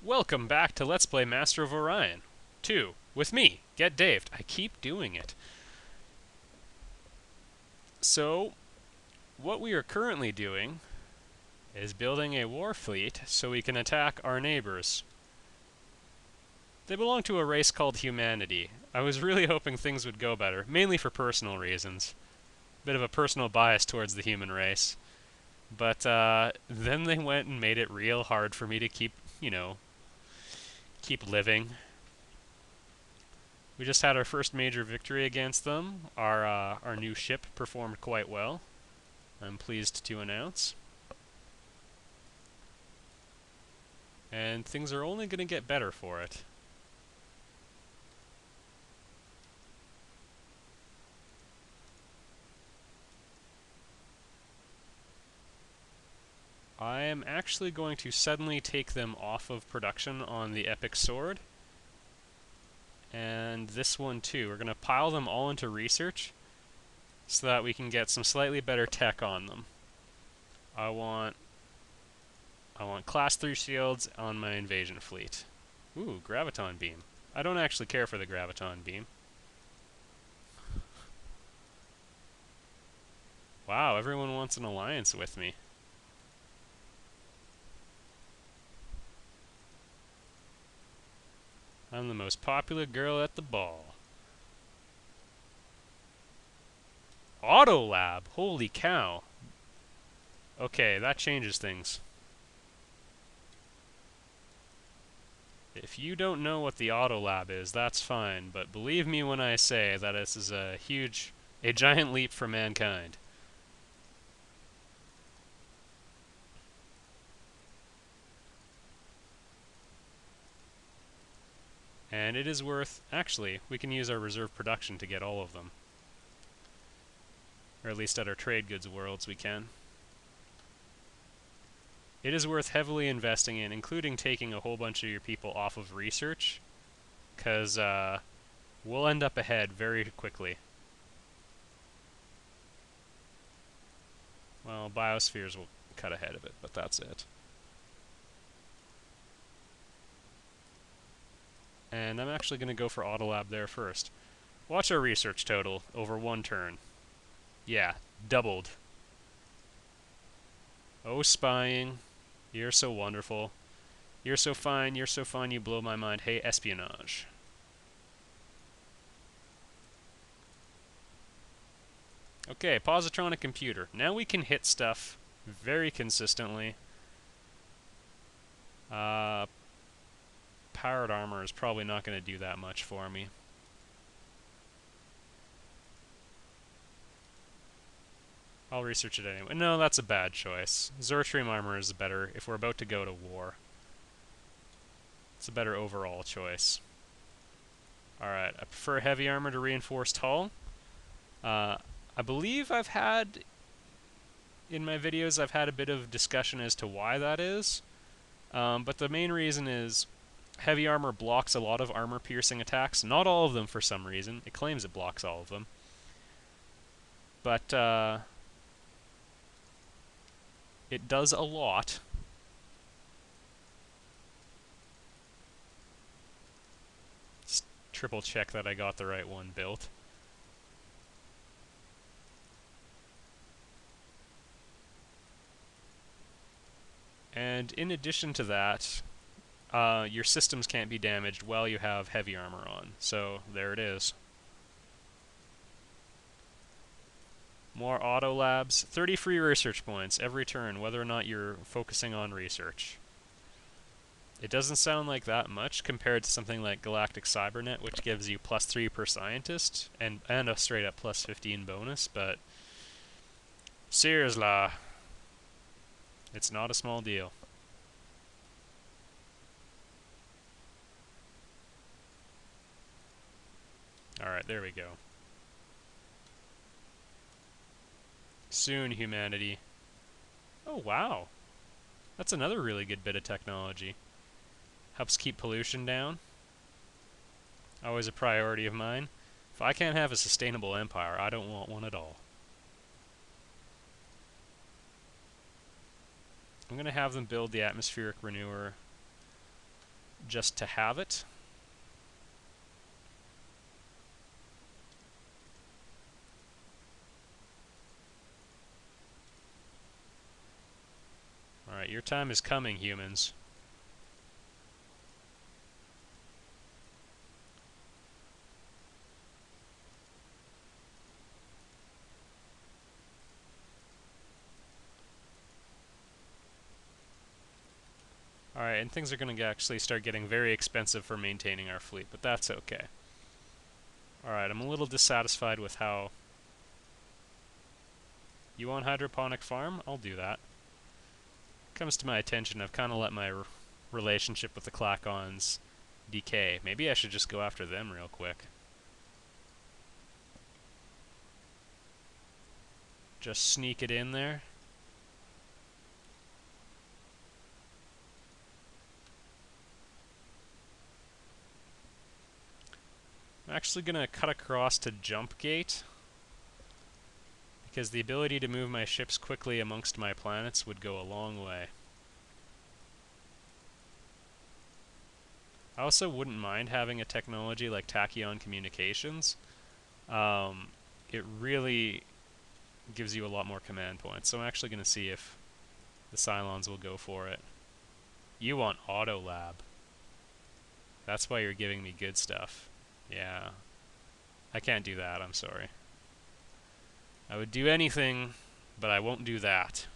Welcome back to Let's Play Master of Orion 2, with me, Get Daved. I keep doing it. So, what we are currently doing is building a war fleet so we can attack our neighbors. They belong to a race called humanity. I was really hoping things would go better, mainly for personal reasons. Bit of a personal bias towards the human race. But then they went and made it real hard for me to keep living. We just had our first major victory against them. Our new ship performed quite well, I'm pleased to announce. And things are only going to get better for it. I am actually going to suddenly take them off of production on the Epic Sword. And this one too. We're going to pile them all into research so that we can get some slightly better tech on them. I want class 3 shields on my invasion fleet. Ooh, graviton beam. I don't actually care for the graviton beam. Wow, everyone wants an alliance with me. I'm the most popular girl at the ball. Autolab! Holy cow. Okay, that changes things. If you don't know what the autolab is, that's fine, but believe me when I say that this is a giant leap for mankind. And it is worth... Actually, we can use our reserve production to get all of them. Or at least at our trade goods worlds we can. It is worth heavily investing in, including taking a whole bunch of your people off of research, because we'll end up ahead very quickly. Well, biospheres will cut ahead of it, but that's it. And I'm actually going to go for Autolab there first. Watch our research total over one turn. Yeah, doubled. Oh, spying. You're so wonderful. You're so fine, you blow my mind. Hey, espionage. Okay, positronic computer. Now we can hit stuff very consistently. Powered armor is probably not going to do that much for me. I'll research it anyway. No, that's a bad choice. Zertrium armor is better if we're about to go to war. It's a better overall choice. Alright, I prefer heavy armor to reinforced hull. I believe in my videos, I've had a bit of discussion as to why that is. But the main reason is heavy armor blocks a lot of armor-piercing attacks. Not all of them for some reason. It claims it blocks all of them. But, it does a lot. Just triple check that I got the right one built. And in addition to that, your systems can't be damaged while you have heavy armor on. So, there it is. More auto labs. 30 free research points every turn, whether or not you're focusing on research. It doesn't sound like that much compared to something like Galactic Cybernet, which gives you +3 per scientist, and a straight-up +15 bonus, but... seriously, it's not a small deal. Alright, there we go. Soon, humanity. Oh, wow. That's another really good bit of technology. Helps keep pollution down. Always a priority of mine. If I can't have a sustainable empire, I don't want one at all. I'm going to have them build the atmospheric renewer just to have it. Alright, your time is coming, humans. Alright, and things are going to actually start getting very expensive for maintaining our fleet, but that's okay. Alright, I'm a little dissatisfied with how... You want hydroponic farm? I'll do that. Comes to my attention, I've kind of let my relationship with the Clacons decay. Maybe I should just go after them real quick. Just sneak it in there. I'm actually going to cut across to Jump Gate, because the ability to move my ships quickly amongst my planets would go a long way. I also wouldn't mind having a technology like tachyon communications. It really gives you a lot more command points, so I'm actually going to see if the Cylons will go for it. You want autolab. That's why you're giving me good stuff. Yeah. I can't do that, I'm sorry. I would do anything, but I won't do that.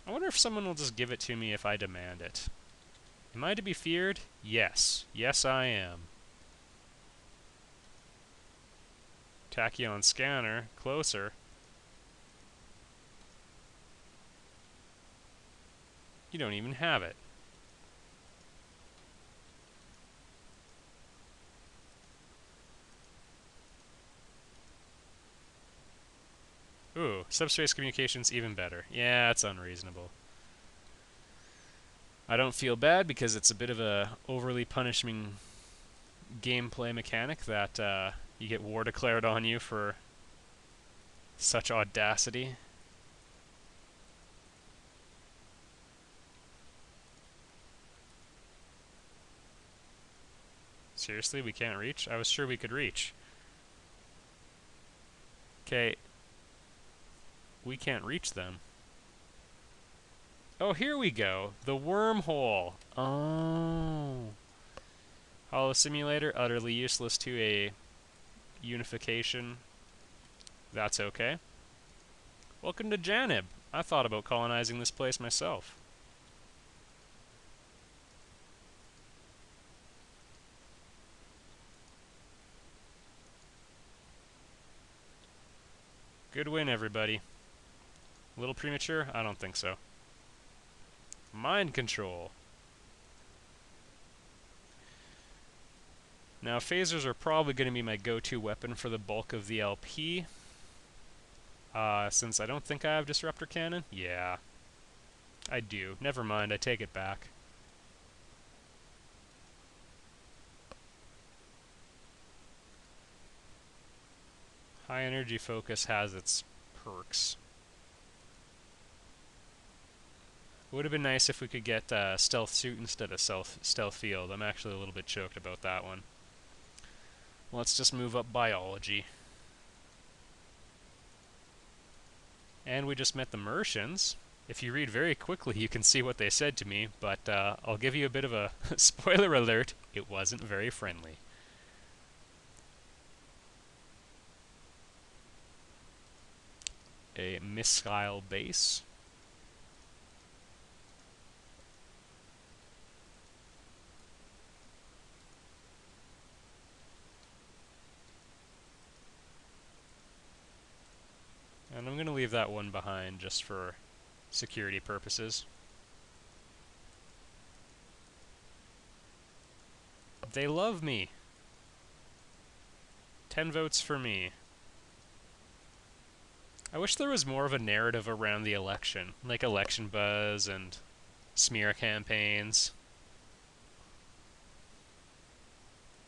I wonder if someone will just give it to me if I demand it. Am I to be feared? Yes. Yes, I am. Tachyon scanner. Closer. You don't even have it. Ooh, subspace communications even better. Yeah, it's unreasonable. I don't feel bad because it's a bit of a overly punishing gameplay mechanic that you get war declared on you for such audacity. Seriously, we can't reach? I was sure we could reach. Okay. We can't reach them. Oh, here we go. The wormhole. Oh. Holo simulator, utterly useless to a unification. That's okay. Welcome to Janib. I thought about colonizing this place myself. Good win, everybody. A little premature? I don't think so. Mind control. Now, phasers are probably going to be my go-to weapon for the bulk of the LP. Since I don't think I have disruptor cannon? Yeah. I do. Never mind, I take it back. High energy focus has its perks. Would have been nice if we could get stealth suit instead of stealth field. I'm actually a little bit choked about that one. Let's just move up biology. And we just met the Mercians. If you read very quickly, you can see what they said to me, but I'll give you a bit of a spoiler alert. It wasn't very friendly. A missile base. And I'm going to leave that one behind just for security purposes. They love me. 10 votes for me. I wish there was more of a narrative around the election, like election buzz and smear campaigns.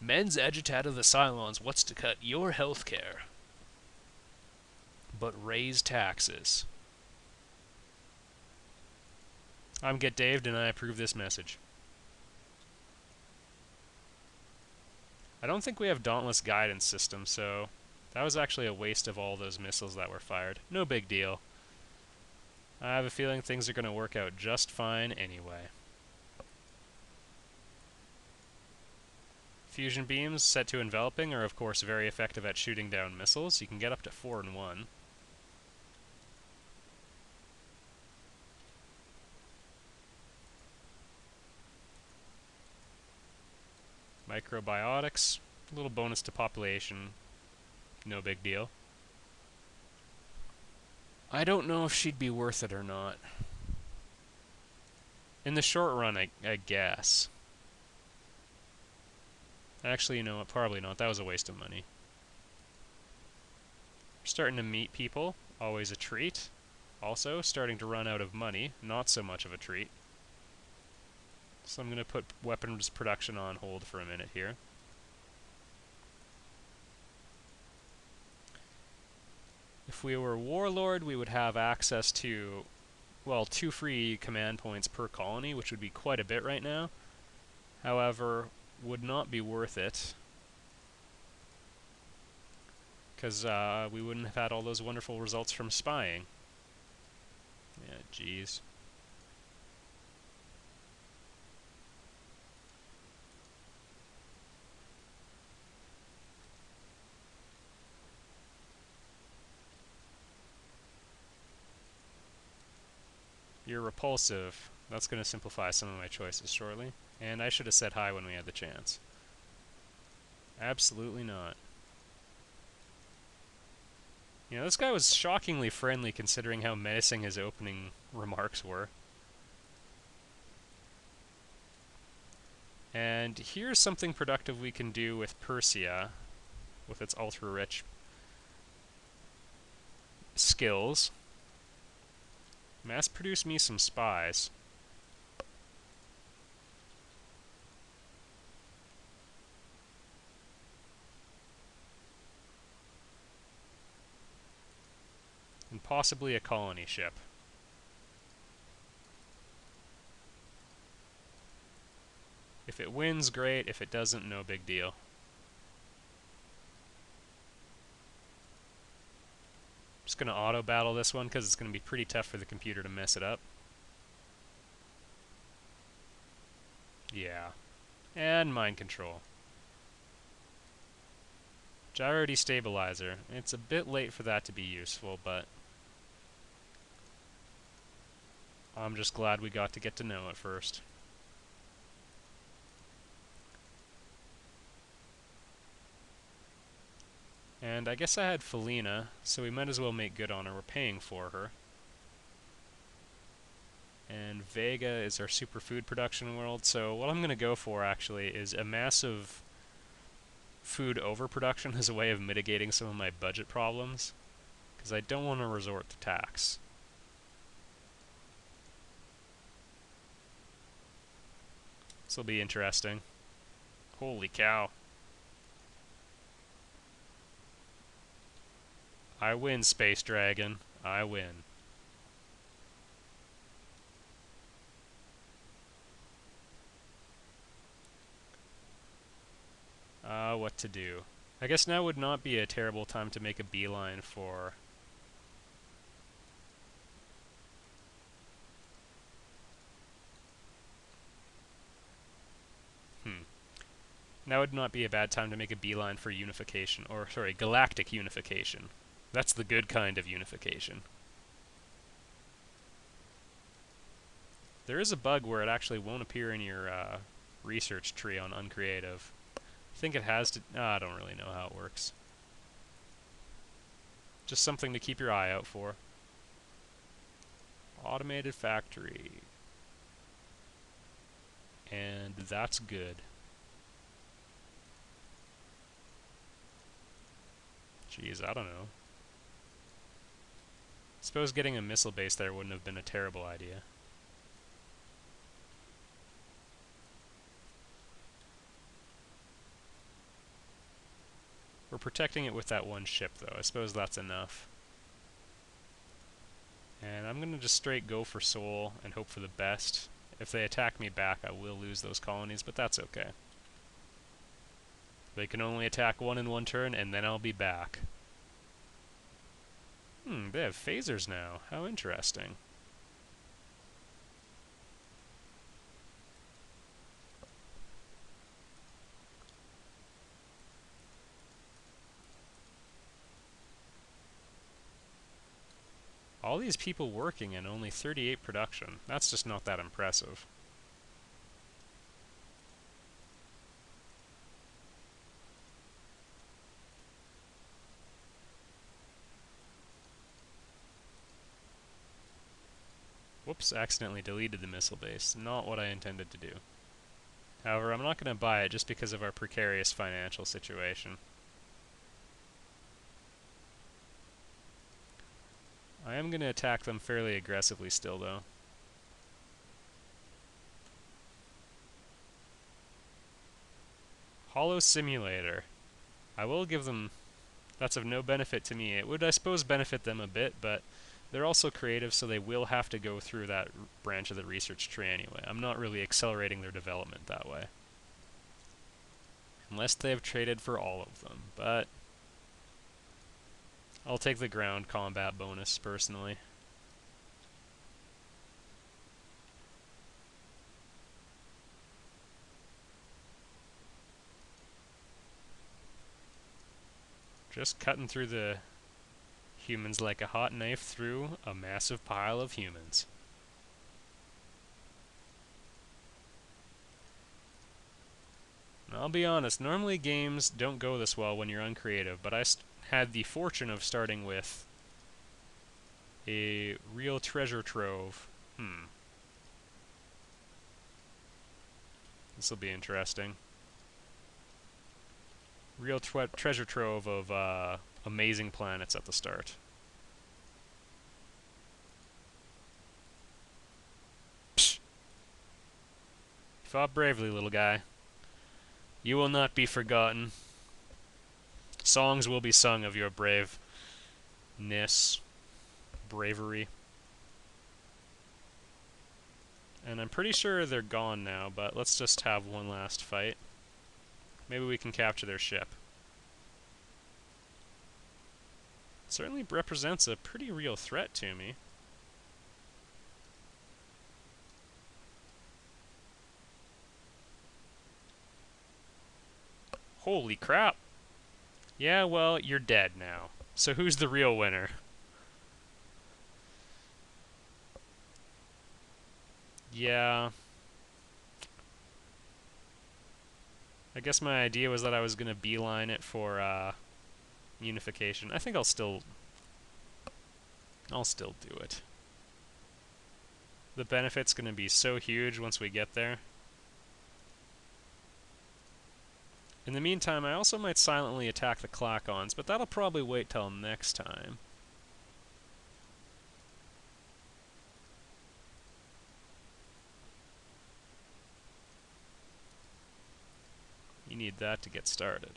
Men's agitate of the Cylons wants to cut your health care, but raise taxes. I'm Get Daved and I approve this message. I don't think we have Dauntless Guidance System, so that was actually a waste of all those missiles that were fired. No big deal. I have a feeling things are going to work out just fine anyway. Fusion beams set to enveloping are of course very effective at shooting down missiles. You can get up to 4 in 1. Microbiotics, a little bonus to population, no big deal. I don't know if she'd be worth it or not. In the short run, I guess. Actually, you know what, probably not. That was a waste of money. We're starting to meet people, always a treat. Also, starting to run out of money, not so much of a treat. So I'm going to put weapons production on hold for a minute here. If we were Warlord, we would have access to, well, 2 free command points per colony, which would be quite a bit right now. However, would not be worth it, because we wouldn't have had all those wonderful results from spying. Yeah, jeez. You're repulsive. That's going to simplify some of my choices shortly. And I should have said hi when we had the chance. Absolutely not. You know, this guy was shockingly friendly considering how menacing his opening remarks were. And here's something productive we can do with Persia, with its ultra-rich skills. Mass produce me some spies. And possibly a colony ship. If it wins, great. If it doesn't, no big deal. Just going to auto-battle this one because it's going to be pretty tough for the computer to mess it up. Yeah. And mind control. Gyro destabilizer. It's a bit late for that to be useful, but I'm just glad we got to know it first. And I guess I had Felina, so we might as well make good on her. We're paying for her. And Vega is our superfood production world, so what I'm going to go for, actually, is a massive food overproduction as a way of mitigating some of my budget problems, because I don't want to resort to tax. This will be interesting. Holy cow. I win, Space Dragon. I win. What to do? I guess now would not be a terrible time to make a beeline for... Now would not be a bad time to make a beeline for unification, or, sorry, galactic unification. That's the good kind of unification. There is a bug where it actually won't appear in your research tree on uncreative. I think it has to... I don't really know how it works. Just something to keep your eye out for. Automated factory. And that's good. Jeez, I don't know. Suppose getting a missile base there wouldn't have been a terrible idea. We're protecting it with that one ship, though. I suppose that's enough. And I'm going to just straight go for Seoul and hope for the best. If they attack me back, I will lose those colonies, but that's okay. They can only attack one in one turn, and then I'll be back. They have phasers now. How interesting. All these people working and only 38 production. That's just not that impressive. Whoops, accidentally deleted the missile base. Not what I intended to do. However, I'm not going to buy it just because of our precarious financial situation. I am going to attack them fairly aggressively still, though. Hollow Simulator. I will give them... That's of no benefit to me. It would, I suppose, benefit them a bit, but they're also creative, so they will have to go through that branch of the research tree anyway. I'm not really accelerating their development that way. Unless they've traded for all of them, but I'll take the ground combat bonus, personally. Just cutting through the humans like a hot knife through a massive pile of humans. And I'll be honest, normally games don't go this well when you're uncreative, but I had the fortune of starting with a real treasure trove. This will be interesting. Real treasure trove of amazing planets at the start. Psh. You fought bravely, little guy. You will not be forgotten. Songs will be sung of your braveness, bravery. And I'm pretty sure they're gone now, but let's just have one last fight. Maybe we can capture their ship. It certainly represents a pretty real threat to me. Holy crap! Yeah, well, you're dead now. So who's the real winner? Yeah. I guess my idea was that I was going to beeline it for unification. I think I'll still do it. The benefit's going to be so huge once we get there. In the meantime, I also might silently attack the Clacons, but that'll probably wait till next time. You need that to get started.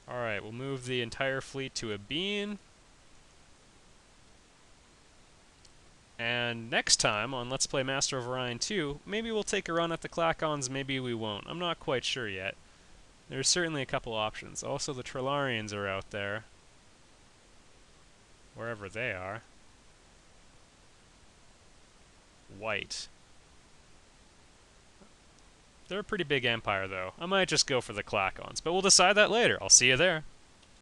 Alright, we'll move the entire fleet to a bean. And next time on Let's Play Master of Orion 2, maybe we'll take a run at the Clacons, maybe we won't. I'm not quite sure yet. There's certainly a couple options. Also, the Trilarians are out there. Wherever they are. White. They're a pretty big empire, though. I might just go for the Clacons, but we'll decide that later. I'll see you there.